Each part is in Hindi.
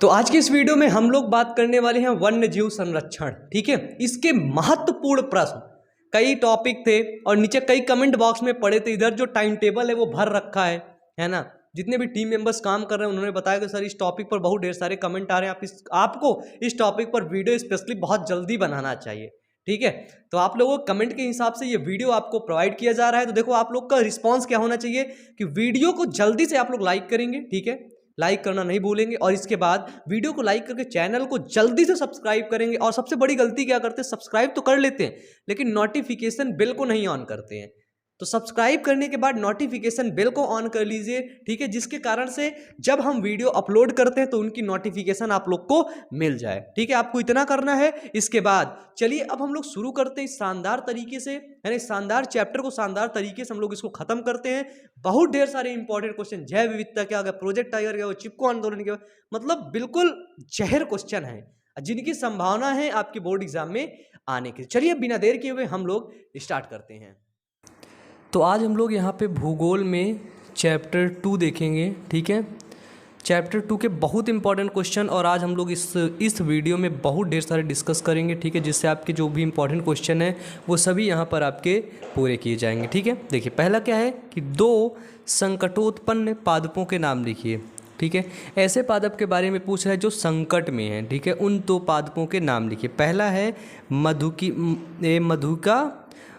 तो आज की इस वीडियो में हम लोग बात करने वाले हैं वन्य जीव संरक्षण। ठीक है, इसके महत्वपूर्ण प्रश्न कई टॉपिक थे और नीचे कई कमेंट बॉक्स में पड़े थे। इधर जो टाइम टेबल है वो भर रखा है ना। जितने भी टीम मेंबर्स काम कर रहे हैं उन्होंने बताया कि सर इस टॉपिक पर बहुत ढेर सारे कमेंट आ रहे हैं, आपको इस टॉपिक पर वीडियो स्पेशली बहुत जल्दी बनाना चाहिए। ठीक है, तो आप लोगों को कमेंट के हिसाब से ये वीडियो आपको प्रोवाइड किया जा रहा है। तो देखो आप लोग का रिस्पांस क्या होना चाहिए कि वीडियो को जल्दी से आप लोग लाइक करेंगे। ठीक है, लाइक करना नहीं भूलेंगे और इसके बाद वीडियो को लाइक करके चैनल को जल्दी से सब्सक्राइब करेंगे। और सबसे बड़ी गलती क्या करते हैं, सब्सक्राइब तो कर लेते हैं लेकिन नोटिफिकेशन बेल को नहीं ऑन करते हैं। तो सब्सक्राइब करने के बाद नोटिफिकेशन बेल को ऑन कर लीजिए। ठीक है, जिसके कारण से जब हम वीडियो अपलोड करते हैं तो उनकी नोटिफिकेशन आप लोग को मिल जाए। ठीक है, आपको इतना करना है। इसके बाद चलिए अब हम लोग शुरू करते हैं शानदार तरीके से, यानी शानदार चैप्टर को शानदार तरीके से हम लोग इसको खत्म करते हैं। बहुत ढेर सारे इंपॉर्टेंट क्वेश्चन, जैव विविधता क्या हो गया, प्रोजेक्ट टाइगर क्या हो, चिपको आंदोलन क्या हो, मतलब बिल्कुल जहर क्वेश्चन है जिनकी संभावना है आपके बोर्ड एग्जाम में आने की। चलिए बिना देर किए हुए हम लोग स्टार्ट करते हैं। तो आज हम लोग यहाँ पे भूगोल में चैप्टर 2 देखेंगे। ठीक है, चैप्टर 2 के बहुत इंपॉर्टेंट क्वेश्चन और आज हम लोग इस वीडियो में बहुत ढेर सारे डिस्कस करेंगे। ठीक है, जिससे आपके जो भी इंपॉर्टेंट क्वेश्चन है वो सभी यहाँ पर आपके पूरे किए जाएंगे। ठीक है, देखिए पहला क्या है कि 2 संकटोत्पन्न पादपों के नाम लिखिए। ठीक है, ऐसे पादप के बारे में पूछ रहा है जो संकट में है। ठीक है, उन 2 पादपों के नाम लिखिए। पहला है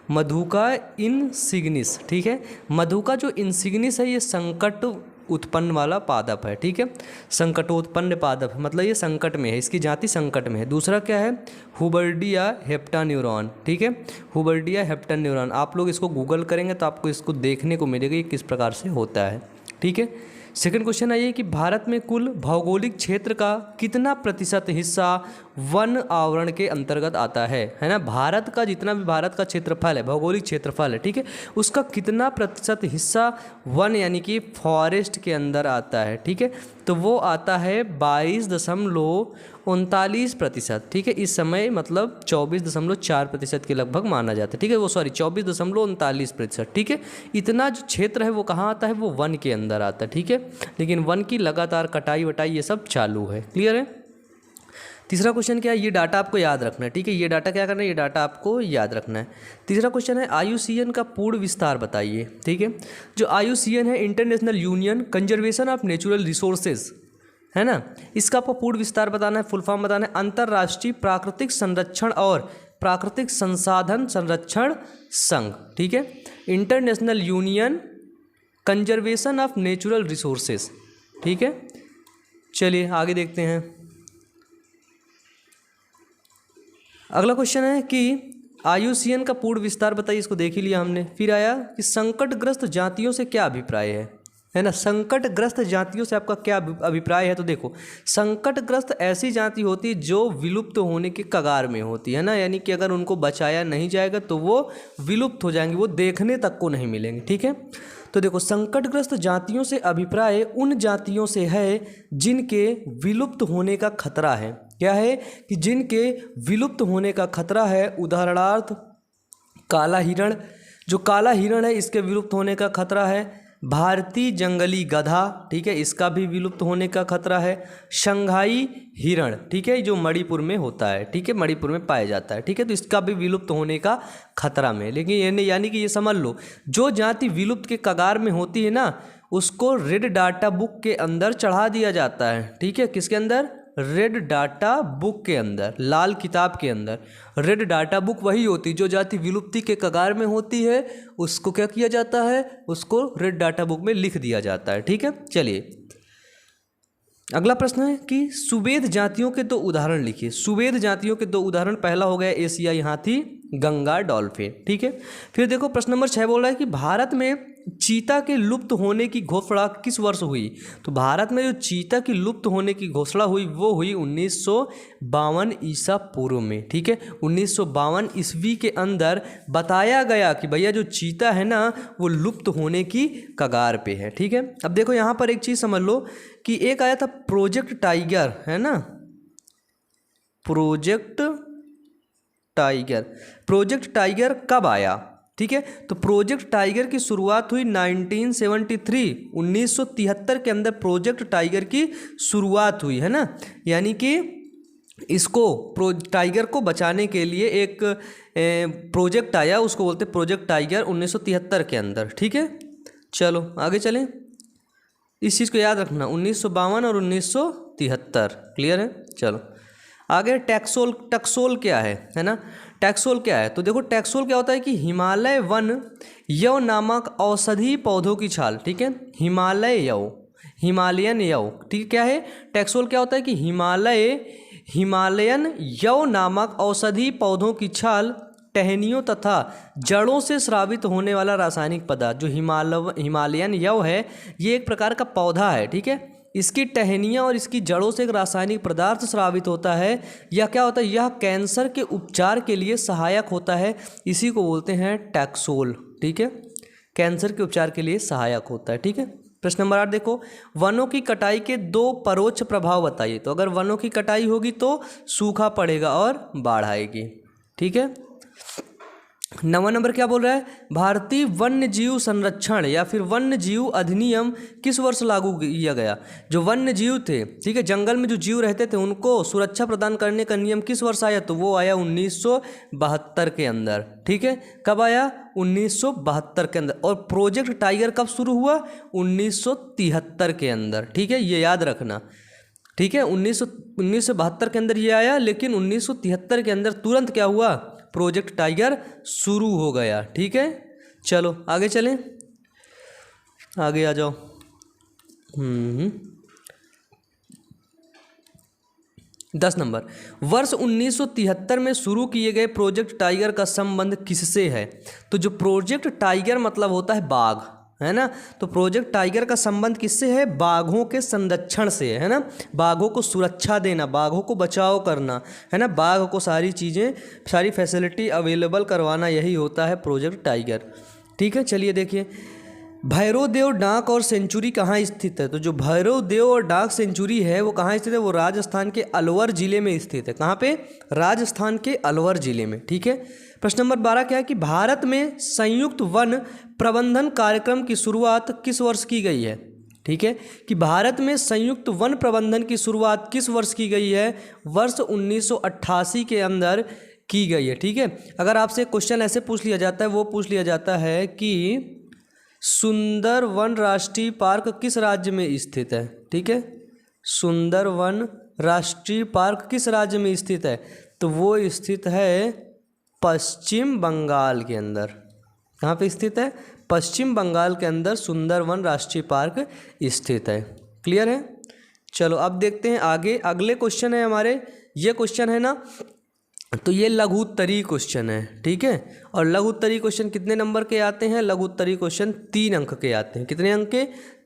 मधुका इनसिग्निस। ठीक है, मधुका जो इनसिग्निस है ये संकट उत्पन्न वाला पादप है। ठीक है, संकटोत्पन्न पादप मतलब ये संकट में है, इसकी जाति संकट में है। दूसरा क्या है, हुबर्डिया हेप्टान्यूरॉन। ठीक है, हुबर्डिया हेप्टान्यूरॉन आप लोग इसको गूगल करेंगे तो आपको इसको देखने को मिलेगा ये किस प्रकार से होता है। ठीक है, सेकंड क्वेश्चन आइए कि भारत में कुल भौगोलिक क्षेत्र का कितना प्रतिशत हिस्सा वन आवरण के अंतर्गत आता है ना। भारत का जितना भी भारत का क्षेत्रफल है, भौगोलिक क्षेत्रफल है, ठीक है, उसका कितना प्रतिशत हिस्सा वन यानी कि फॉरेस्ट के अंदर आता है। ठीक है, तो वो आता है 22.39%। ठीक है, इस समय मतलब 24.4% के लगभग माना जाता है। ठीक है, वो 24.39%। ठीक है, इतना जो क्षेत्र है वो कहाँ आता है, वो वन के अंदर आता है। ठीक है, लेकिन वन की लगातार कटाई वटाई ये सब चालू है। क्लियर है। तीसरा क्वेश्चन क्या है, ये डाटा आपको याद रखना है। ठीक है, ये डाटा क्या करना है, ये डाटा आपको याद रखना है। तीसरा क्वेश्चन है IUCN का पूर्ण विस्तार बताइए। ठीक है, जो IUCN है international union conservation of natural resources है ना, इसका आपको पूर्ण विस्तार बताना है, फुल फॉर्म बताना है। अंतर्राष्ट्रीय प्राकृतिक संरक्षण और प्राकृतिक संसाधन संरक्षण संघ। ठीक है, international union conservation of natural resources. ठीक है, चलिए आगे देखते हैं। अगला क्वेश्चन है कि IUCN का पूर्ण विस्तार बताइए, इसको देख ही लिया हमने। फिर आया कि संकटग्रस्त जातियों से क्या अभिप्राय है ना। संकटग्रस्त जातियों से आपका क्या अभिप्राय है, तो देखो संकटग्रस्त ऐसी जाति होती है जो विलुप्त होने के कगार में होती है ना, यानी कि अगर उनको बचाया नहीं जाएगा तो वो विलुप्त हो जाएंगे, वो देखने तक को नहीं मिलेंगे। ठीक है, तो देखो संकटग्रस्त जातियों से अभिप्राय उन जातियों से है जिनके विलुप्त होने का खतरा है। क्या है कि जिनके विलुप्त होने का खतरा है। उदाहरणार्थ काला हिरण, जो काला हिरण है इसके विलुप्त होने का खतरा है। भारतीय जंगली गधा, ठीक है, इसका भी विलुप्त होने का खतरा है। शंघाई हिरण, ठीक है, जो मणिपुर में होता है, ठीक है, मणिपुर में पाया जाता है। ठीक है, तो इसका भी विलुप्त होने का खतरा में। लेकिन यानी कि ये समझ लो जो जाति विलुप्त के कगार में होती है ना उसको रेड डाटा बुक के अंदर चढ़ा दिया जाता है। ठीक है, किसके अंदर, रेड डाटा बुक के अंदर, लाल किताब के अंदर। रेड डाटा बुक वही होती है जो जाति विलुप्ति के कगार में होती है, उसको क्या किया जाता है, उसको रेड डाटा बुक में लिख दिया जाता है। ठीक है, चलिए अगला प्रश्न है कि सुवेद जातियों के 2 उदाहरण लिखिए। सुवेद जातियों के 2 उदाहरण, पहला हो गया एशियाई हाथी, गंगा डॉल्फिन। ठीक है, फिर देखो प्रश्न नंबर 6 बोल रहा है कि भारत में चीता के लुप्त होने की घोषणा किस वर्ष हुई। तो भारत में जो चीता की लुप्त होने की घोषणा हुई वो हुई 1952 ईसा पूर्व में। ठीक है, 1952 ईस्वी के अंदर बताया गया कि भैया जो चीता है ना वो लुप्त होने की कगार पे है। ठीक है, अब देखो यहाँ पर एक चीज़ समझ लो कि एक आया था प्रोजेक्ट टाइगर, है ना, प्रोजेक्ट टाइगर। प्रोजेक्ट टाइगर कब आया, ठीक है। तो प्रोजेक्ट टाइगर की शुरुआत हुई 1973 के अंदर प्रोजेक्ट टाइगर की शुरुआत हुई है ना, यानी कि इसको टाइगर को बचाने के लिए एक प्रोजेक्ट आया, उसको बोलते प्रोजेक्ट टाइगर 1973 के अंदर, ठीक है। चलो आगे चलें, इस चीज़ को याद रखना 1952 और 1973, क्लियर है। चलो आगे टैक्सोल क्या है ना, टैक्सोल क्या है, तो देखो टैक्सोल क्या होता है कि हिमालय वन यव नामक औषधि पौधों की छाल, ठीक है, हिमालयन यव, ठीक, क्या है टैक्सोल, क्या होता है कि हिमालयन यव नामक औषधि पौधों की छाल, टहनियों तथा जड़ों से स्रावित होने वाला रासायनिक पदार्थ। जो हिमालयन यव है ये एक प्रकार का पौधा है, ठीक है, इसकी टहनियाँ और इसकी जड़ों से एक रासायनिक पदार्थ स्रावित होता है। यह क्या होता है, यह कैंसर के उपचार के लिए सहायक होता है, इसी को बोलते हैं टैक्सोल, ठीक है, कैंसर के उपचार के लिए सहायक होता है, ठीक है। प्रश्न नंबर 8 देखो, वनों की कटाई के 2 परोक्ष प्रभाव बताइए। तो अगर वनों की कटाई होगी तो सूखा पड़ेगा और बाढ़ आएगी, ठीक है। 9वां नंबर क्या बोल रहा है, भारतीय वन्य जीव संरक्षण या फिर वन्य जीव अधिनियम किस वर्ष लागू किया गया। जो वन्य जीव थे, ठीक है, जंगल में जो जीव रहते थे उनको सुरक्षा प्रदान करने का नियम किस वर्ष आया, तो वो आया 1972 के अंदर, ठीक है। कब आया, 1972 के अंदर। और प्रोजेक्ट टाइगर कब शुरू हुआ, 1973 के अंदर, ठीक है, ये याद रखना, ठीक है। 1972 के अंदर ये आया, लेकिन 1973 के अंदर तुरंत क्या हुआ, प्रोजेक्ट टाइगर शुरू हो गया, ठीक है। चलो आगे चलें, आगे आ जाओ। 10 नंबर, वर्ष 1973 में शुरू किए गए प्रोजेक्ट टाइगर का संबंध किससे है। तो जो प्रोजेक्ट टाइगर मतलब होता है बाघ, है ना, तो प्रोजेक्ट टाइगर का संबंध किससे है, बाघों के संरक्षण से, है ना, बाघों को सुरक्षा देना, बाघों को बचाव करना, है ना, बाघ को सारी चीज़ें, सारी फैसिलिटी अवेलेबल करवाना, यही होता है प्रोजेक्ट टाइगर, ठीक है। चलिए देखिए, भैरव देव डाक और सेंचुरी कहाँ स्थित है। तो जो भैरव देव और डाक सेंचुरी है वो कहाँ स्थित है, वो राजस्थान के अलवर जिले में स्थित है। कहाँ पे, राजस्थान के अलवर जिले में, ठीक है। प्रश्न नंबर 12 क्या है कि भारत में संयुक्त वन प्रबंधन कार्यक्रम की शुरुआत किस वर्ष की गई है, ठीक है, कि भारत में संयुक्त वन प्रबंधन की शुरुआत किस वर्ष की गई है, वर्ष 1988 के अंदर की गई है, ठीक है। अगर आपसे क्वेश्चन ऐसे पूछ लिया जाता है, वो पूछ लिया जाता है कि सुंदरवन राष्ट्रीय पार्क किस राज्य में स्थित है, ठीक है, सुंदरवन राष्ट्रीय पार्क किस राज्य में स्थित है, तो वो स्थित है पश्चिम बंगाल के अंदर। कहाँ पे स्थित है, पश्चिम बंगाल के अंदर सुंदरवन राष्ट्रीय पार्क स्थित है, क्लियर है। चलो अब देखते हैं आगे, अगले क्वेश्चन है हमारे, ये क्वेश्चन है ना, तो ये लघु उत्तरीय क्वेश्चन है, ठीक है। और लघु उत्तरीय क्वेश्चन कितने नंबर के आते हैं, लघु उत्तरीय क्वेश्चन 3 अंक के आते हैं। कितने अंक के,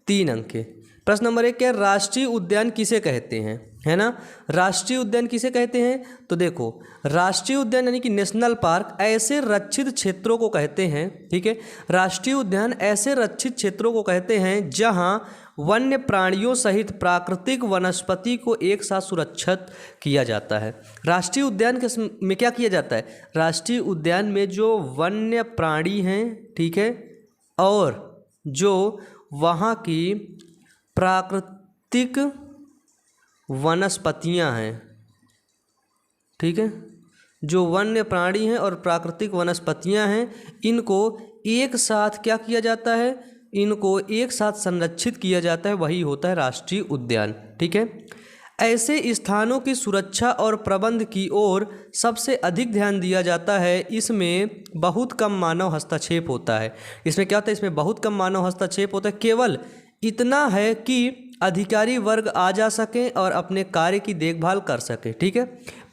3 अंक के। प्रश्न नंबर 1 क्या, राष्ट्रीय उद्यान किसे कहते हैं, है ना, राष्ट्रीय उद्यान किसे कहते हैं। तो देखो, राष्ट्रीय उद्यान यानी कि नेशनल पार्क ऐसे रक्षित क्षेत्रों को कहते हैं, ठीक है, राष्ट्रीय उद्यान ऐसे रक्षित क्षेत्रों को कहते हैं जहां वन्य प्राणियों सहित प्राकृतिक वनस्पति को एक साथ सुरक्षित किया जाता है। राष्ट्रीय उद्यान में क्या किया जाता है, राष्ट्रीय उद्यान में जो वन्य प्राणी हैं, ठीक है, और जो वहाँ की प्राकृतिक वनस्पतियाँ हैं, ठीक है, जो वन्य प्राणी हैं और प्राकृतिक वनस्पतियाँ हैं, इनको एक साथ क्या किया जाता है, इनको एक साथ संरक्षित किया जाता है, वही होता है राष्ट्रीय उद्यान, ठीक है। ऐसे स्थानों की सुरक्षा और प्रबंध की ओर सबसे अधिक ध्यान दिया जाता है, इसमें बहुत कम मानव हस्तक्षेप होता है। इसमें क्या होता है, इसमें बहुत कम मानव हस्तक्षेप होता है, केवल इतना है कि अधिकारी वर्ग आ जा सकें और अपने कार्य की देखभाल कर सकें, ठीक है।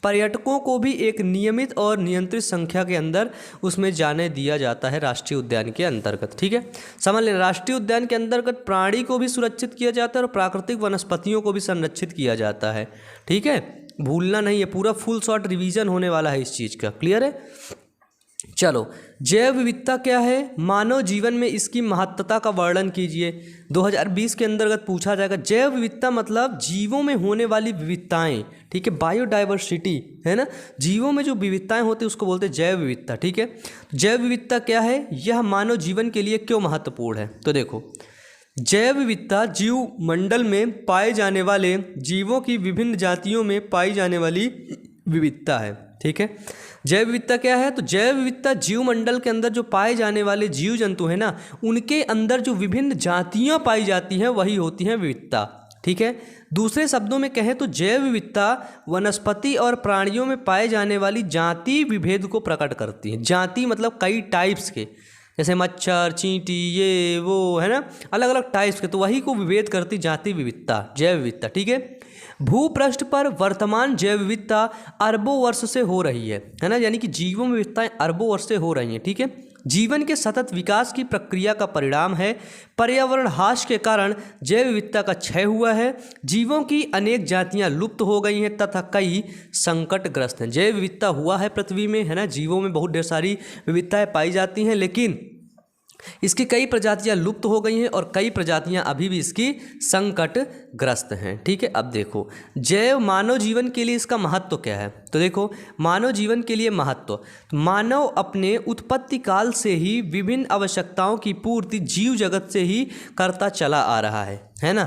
पर्यटकों को भी एक नियमित और नियंत्रित संख्या के अंदर उसमें जाने दिया जाता है राष्ट्रीय उद्यान के अंतर्गत, ठीक है। समझ लें, राष्ट्रीय उद्यान के अंतर्गत प्राणी को भी सुरक्षित किया जाता है और प्राकृतिक वनस्पतियों को भी संरक्षित किया जाता है, ठीक है, भूलना नहीं है, पूरा फुल शॉर्ट रिवीजन होने वाला है इस चीज़ का, क्लियर है। चलो, जैव विविधता क्या है, मानव जीवन में इसकी महत्ता का वर्णन कीजिए। 2020 के अंतर्गत पूछा जाएगा। जैव विविधता मतलब जीवों में होने वाली विविधताएं, ठीक है, बायोडाइवर्सिटी है ना, जीवों में जो विविधताएं होती है उसको बोलते हैं जैव विविधता, ठीक है। जैव विविधता क्या है, यह मानव जीवन के लिए क्यों महत्वपूर्ण है। तो देखो, जैव विविधता जीव मंडल में पाए जाने वाले जीवों की विभिन्न जातियों में पाई जाने वाली विविधता है, ठीक है। जैव विविधता क्या है, तो जैव विविधता जीव मंडल के अंदर जो पाए जाने वाले जीव जंतु हैं ना, उनके अंदर जो विभिन्न जातियां पाई जाती हैं वही होती हैं विविधता, ठीक है। दूसरे शब्दों में कहें तो जैव विविधता वनस्पति और प्राणियों में पाए जाने वाली जाति विभेद को प्रकट करती है। जाति मतलब कई टाइप्स के, जैसे मच्छर, चींटी, ये वो है ना, अलग अलग टाइप्स के, तो वही को विभेद करती जाति विविधता, जैव विविधता, ठीक है। भूपृष्ठ पर वर्तमान जैव विविधता अरबों वर्ष से हो रही है ना, यानी कि जीवों में विविधताएं अरबों वर्ष से हो रही हैं, ठीक है। जीवन के सतत विकास की प्रक्रिया का परिणाम है। पर्यावरण ह्रास के कारण जैव विविधता का क्षय हुआ है। जीवों की अनेक जातियां लुप्त हो गई हैं तथा कई संकटग्रस्त हैं। जैव विविधता हुआ है पृथ्वी में, है ना, जीवों में बहुत ढेर सारी विविधताएं पाई जाती हैं, लेकिन इसकी कई प्रजातियां लुप्त हो गई हैं और कई प्रजातियां अभी भी इसकी संकटग्रस्त हैं, ठीक है। अब देखो, जैव मानव जीवन के लिए इसका महत्व क्या है। तो देखो, मानव जीवन के लिए महत्व, तो मानव अपने उत्पत्ति काल से ही विभिन्न आवश्यकताओं की पूर्ति जीव जगत से ही करता चला आ रहा है ना।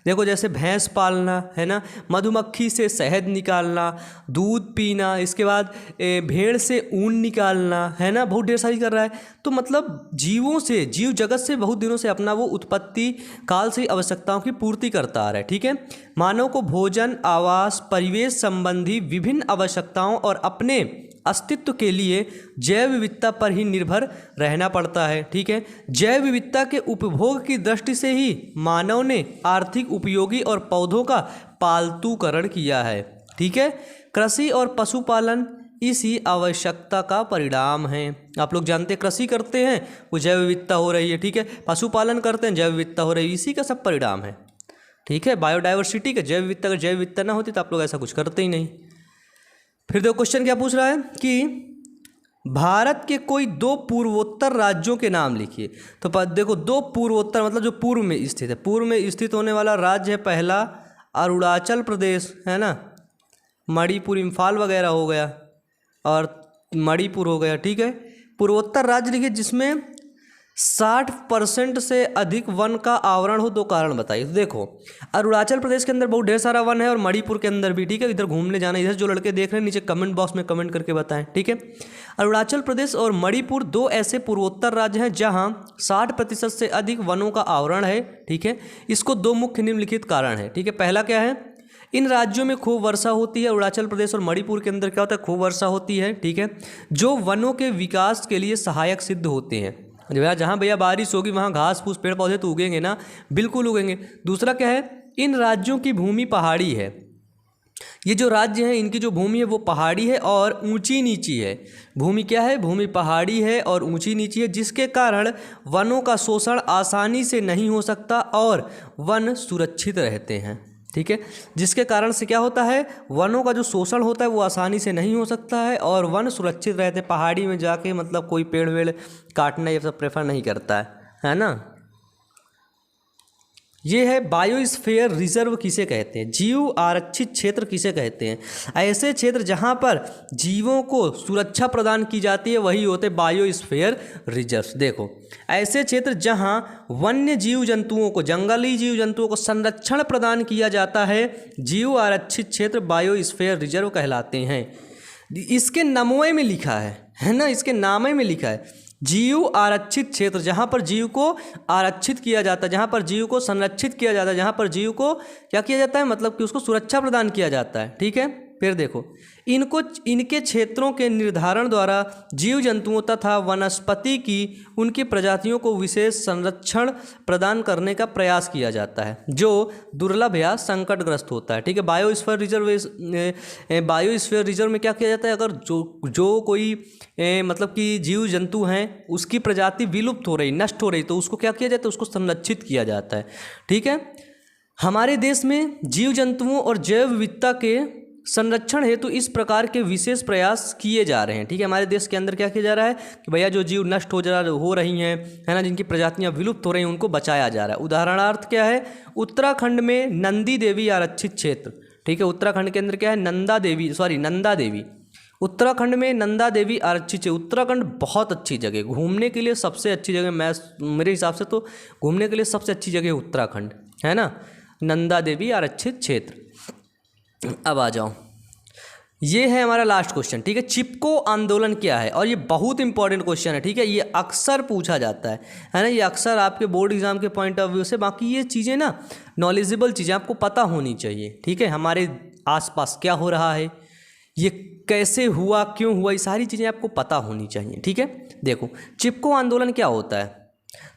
देखो, जैसे भैंस पालना, है ना, मधुमक्खी से शहद निकालना, दूध पीना, इसके बाद भेड़ से ऊन निकालना, है ना, बहुत ढेर सारी कर रहा है। तो मतलब जीवों से, जीव जगत से बहुत दिनों से अपना वो उत्पत्ति काल से आवश्यकताओं की पूर्ति करता आ रहा है, ठीक है। मानव को भोजन, आवास, परिवेश संबंधी विभिन्न आवश्यकताओं और अपने अस्तित्व के लिए जैव विविधता पर ही निर्भर रहना पड़ता है, ठीक है। जैव विविधता के उपभोग की दृष्टि से ही मानव ने आर्थिक उपयोगी और पौधों का पालतूकरण किया है, ठीक है। कृषि और पशुपालन इसी आवश्यकता का परिणाम है। आप लोग जानते हैं, कृषि करते हैं वो जैव विविधता हो रही है, ठीक है। पशुपालन करते हैं, जैव विविधता हो रही है, इसी का सब परिणाम है, ठीक है। बायोडाइवर्सिटी का जैव विविधता, अगर जैव विविधता ना होती तो आप लोग ऐसा कुछ करते ही नहीं। फिर देखो, क्वेश्चन क्या पूछ रहा है कि भारत के कोई दो पूर्वोत्तर राज्यों के नाम लिखिए। तो देखो, दो पूर्वोत्तर मतलब जो पूर्व में स्थित है, पूर्व में स्थित होने वाला राज्य है पहला अरुणाचल प्रदेश, है ना, मणिपुर, इम्फाल वगैरह हो गया और मणिपुर हो गया, ठीक है। पूर्वोत्तर राज्य लिखिए जिसमें 60% से अधिक वन का आवरण हो। दो कारण बताइए। तो देखो, अरुणाचल प्रदेश के अंदर बहुत ढेर सारा वन है और मणिपुर के अंदर भी, ठीक है। इधर घूमने जाना, इधर जो लड़के देख रहे हैं नीचे कमेंट बॉक्स में कमेंट करके बताएं, ठीक है। अरुणाचल प्रदेश और मणिपुर दो ऐसे पूर्वोत्तर राज्य हैं जहां 60% से अधिक वनों का आवरण है, ठीक है। इसको दो मुख्य निम्नलिखित कारण है, ठीक है। पहला क्या है, इन राज्यों में खूब वर्षा होती है। अरुणाचल प्रदेश और मणिपुर के अंदर क्या होता है, खूब वर्षा होती है, ठीक है, जो वनों के विकास के लिए सहायक सिद्ध होते हैं। जहाँ भैया बारिश होगी वहाँ घास फूस पेड़ पौधे तो उगेंगे ना, बिल्कुल उगेंगे। दूसरा क्या है, इन राज्यों की भूमि पहाड़ी है। ये जो राज्य हैं इनकी जो भूमि है वो पहाड़ी है और ऊंची नीची है। भूमि क्या है, भूमि पहाड़ी है और ऊंची नीची है, जिसके कारण वनों का शोषण आसानी से नहीं हो सकता और वन सुरक्षित रहते हैं, ठीक है। जिसके कारण से क्या होता है, वनों का जो शोषण होता है वो आसानी से नहीं हो सकता है और वन सुरक्षित रहते। पहाड़ी में जाके मतलब कोई पेड़ वेड़ काटना ये सब प्रेफर नहीं करता है ना। ये है बायोस्फीयर रिजर्व किसे कहते हैं, जीव आरक्षित क्षेत्र किसे कहते हैं। ऐसे क्षेत्र जहाँ पर जीवों को सुरक्षा प्रदान की जाती है वही होते बायोस्फीयर रिजर्व। देखो, ऐसे क्षेत्र जहाँ वन्य जीव जंतुओं को, जंगली जीव जंतुओं को संरक्षण प्रदान किया जाता है, जीव आरक्षित क्षेत्र बायोस्फीयर रिजर्व कहलाते हैं। इसके नामों में लिखा है ना, इसके नामे में लिखा है जीव आरक्षित क्षेत्र, जहाँ पर जीव को आरक्षित किया जाता है, जहाँ पर जीव को संरक्षित किया जाता है, जहाँ पर जीव को क्या किया जाता है, मतलब कि उसको सुरक्षा प्रदान किया जाता है, ठीक है। फिर देखो, इनके क्षेत्रों के निर्धारण द्वारा जीव जंतुओं तथा वनस्पति की उनकी प्रजातियों को विशेष संरक्षण प्रदान करने का प्रयास किया जाता है जो दुर्लभ या संकटग्रस्त होता है, ठीक है। बायोस्फीयर रिजर्व में क्या किया जाता है, अगर जो कोई मतलब कि जीव जंतु हैं उसकी प्रजाति विलुप्त हो रही, नष्ट हो रही, तो उसको क्या किया जाता है, उसको संरक्षित किया जाता है, ठीक है। हमारे देश में जीव जंतुओं और जैव विविधता के संरक्षण हेतु इस प्रकार के विशेष प्रयास किए जा रहे हैं। ठीक है, हमारे देश के अंदर क्या किया जा रहा है कि भैया जो जीव नष्ट हो रही हैं, है ना, जिनकी प्रजातियां विलुप्त हो रही हैं, उनको बचाया जा रहा है। उदाहरणार्थ क्या है, उत्तराखंड में नंदी देवी आरक्षित क्षेत्र। ठीक है, उत्तराखंड के अंदर क्या है, नंदा देवी। उत्तराखंड में नंदा देवी आरक्षित है। उत्तराखंड बहुत अच्छी जगह, घूमने के लिए सबसे अच्छी जगह, मेरे हिसाब से तो घूमने के लिए सबसे अच्छी जगह उत्तराखंड है ना, नंदा देवी आरक्षित क्षेत्र। अब आ जाओ, ये है हमारा लास्ट क्वेश्चन। ठीक है, चिपको आंदोलन क्या है, और ये बहुत इंपॉर्टेंट क्वेश्चन है। ठीक है, ये अक्सर पूछा जाता है ना, ये अक्सर आपके बोर्ड एग्जाम के पॉइंट ऑफ व्यू से। बाकी ये चीज़ें ना नॉलेजेबल चीज़ें आपको पता होनी चाहिए। ठीक है, हमारे आसपास क्या हो रहा है, ये कैसे हुआ, क्यों हुआ, ये सारी चीज़ें आपको पता होनी चाहिए। ठीक है, देखो चिपको आंदोलन क्या होता है।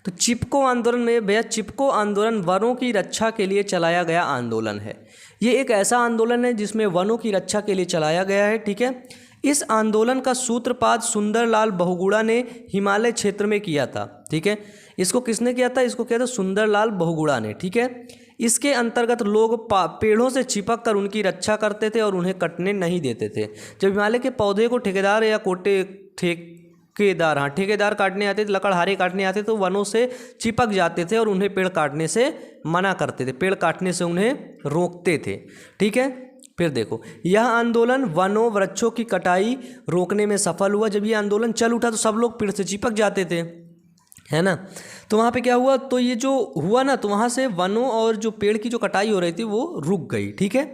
तो चिपको आंदोलन में भैया, चिपको आंदोलन वनों की रक्षा के लिए चलाया गया आंदोलन है। ये एक ऐसा आंदोलन है जिसमें वनों की रक्षा के लिए चलाया गया है। ठीक है, इस आंदोलन का सूत्रपात सुंदरलाल बहुगुणा ने हिमालय क्षेत्र में किया था। ठीक है, इसको किसने किया था, इसको किया था सुंदरलाल बहुगुणा ने। ठीक है, इसके अंतर्गत लोग पेड़ों से चिपक कर उनकी रक्षा करते थे और उन्हें कटने नहीं देते थे। जब हिमालय के पौधे को ठेकेदार या ठेकेदार काटने आते थे, लकड़हारे काटने आते तो वनों से चिपक जाते थे और उन्हें पेड़ काटने से मना करते थे, पेड़ काटने से उन्हें रोकते थे। ठीक है, फिर देखो यह आंदोलन वनों वृक्षों की कटाई रोकने में सफल हुआ। जब ये आंदोलन चल उठा तो सब लोग पेड़ से चिपक जाते थे, है ना। तो वहाँ पे क्या हुआ, तो ये जो हुआ ना, तो वहाँ से वनों और जो पेड़ की जो कटाई हो रही थी वो रुक गई। ठीक है,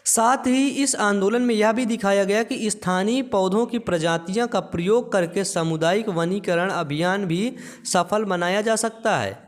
साथ ही इस आंदोलन में यह भी दिखाया गया कि स्थानीय पौधों की प्रजातियां का प्रयोग करके सामुदायिक वनीकरण अभियान भी सफल बनाया जा सकता है।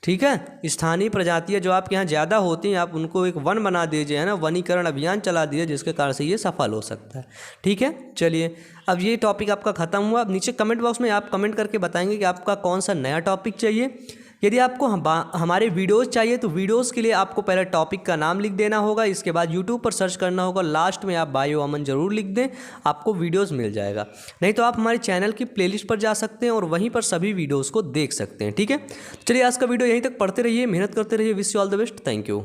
ठीक है, स्थानीय प्रजातियां जो आपके यहाँ ज़्यादा होती हैं, आप उनको एक वन बना दीजिए, है ना, वनीकरण अभियान चला दीजिए, जिसके कारण से ये सफल हो सकता है। ठीक है, चलिए अब ये टॉपिक आपका ख़त्म हुआ। अब नीचे कमेंट बॉक्स में आप कमेंट करके बताएंगे कि आपका कौन सा नया टॉपिक चाहिए। यदि आपको हमारे वीडियोस चाहिए तो वीडियोस के लिए आपको पहले टॉपिक का नाम लिख देना होगा, इसके बाद यूट्यूब पर सर्च करना होगा, लास्ट में आप बायो अमन जरूर लिख दें, आपको वीडियोस मिल जाएगा। नहीं तो आप हमारे चैनल की प्लेलिस्ट पर जा सकते हैं और वहीं पर सभी वीडियोस को देख सकते हैं। ठीक है, चलिए आज का वीडियो यहीं तक, पढ़ते रहिए, मेहनत करते रहिए। Wish you all the best, thank you.